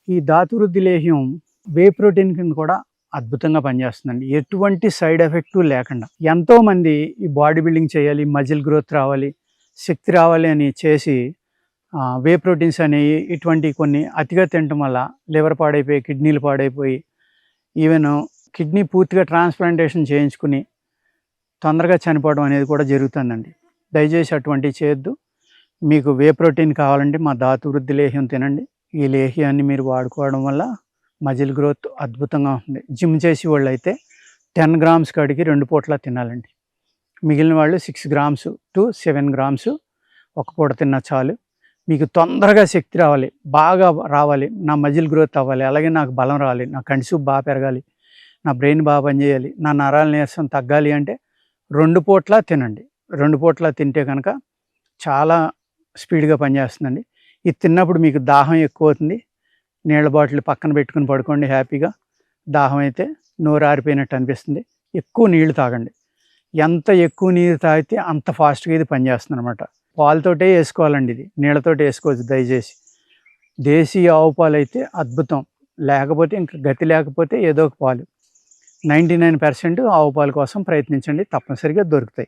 ఈ ధాతువృద్ధి లేహ్యం whey protein కింద కూడా అద్భుతంగా పనిచేస్తుందండి. ఎటువంటి సైడ్ ఎఫెక్టు లేకుండా. ఎంతోమంది ఈ బాడీ బిల్డింగ్ చేయాలి, మజిల్ గ్రోత్ రావాలి, శక్తి రావాలి అని చేసి వే ప్రోటీన్స్ అనేవి ఇటువంటి కొన్ని అతిగా తినటం వల్ల లివర్ పాడైపోయి, కిడ్నీలు పాడైపోయి, ఈవెన్ కిడ్నీ పూర్తిగా ట్రాన్స్ప్లాంటేషన్ చేయించుకుని తొందరగా చనిపోవడం అనేది కూడా జరుగుతుందండి. దయచేసి అటువంటివి చేయొద్దు. మీకు వే ప్రోటీన్ కావాలంటే మా ధాతువృద్ధి లేహ్యం తినండి. ఈ లేహ్యాన్ని మీరు వాడుకోవడం వల్ల మజిల్ గ్రోత్ అద్భుతంగా ఉంటుంది. జిమ్ చేసే వాళ్ళు అయితే 10 గ్రామ్స్ కాడికి 2 పూటలా తినాలండి. మిగిలిన వాళ్ళు 6 గ్రామ్స్ టు 7 గ్రామ్స్ ఒక పూట తిన్నా చాలు. మీకు తొందరగా శక్తి రావాలి, బాగా రావాలి, నా మజిల్ గ్రోత్ అవ్వాలి, అలాగే నాకు బలం రావాలి, నా కంటి చూపు బాగా పెరగాలి, నా బ్రెయిన్ బాగా పనిచేయాలి, నా నరాల నీరసం తగ్గాలి అంటే 2 పూటలా తినండి. 2 పూటలా తింటే కనుక చాలా స్పీడ్గా పనిచేస్తుందండి. ఇది తిన్నప్పుడు మీకు దాహం ఎక్కువ అవుతుంది. నీళ్ళ బాటిల్ పక్కన పెట్టుకుని పడుకోండి హ్యాపీగా. దాహం అయితే నోరు ఆరిపోయినట్టు అనిపిస్తుంది. ఎక్కువ నీళ్లు తాగండి. ఎంత ఎక్కువ నీరు తాగితే అంత ఫాస్ట్గా ఇది పనిచేస్తుంది అనమాట. పాలతోటే వేసుకోవాలండి, ఇది నీళ్ళతోటి వేసుకోవచ్చు దయచేసి. దేశీయ ఆవు పాలు అయితే అద్భుతం. లేకపోతే ఇంకా గతి లేకపోతే ఏదో ఒక పాలు. 99% ఆవు పాలు కోసం ప్రయత్నించండి, తప్పనిసరిగా దొరుకుతాయి.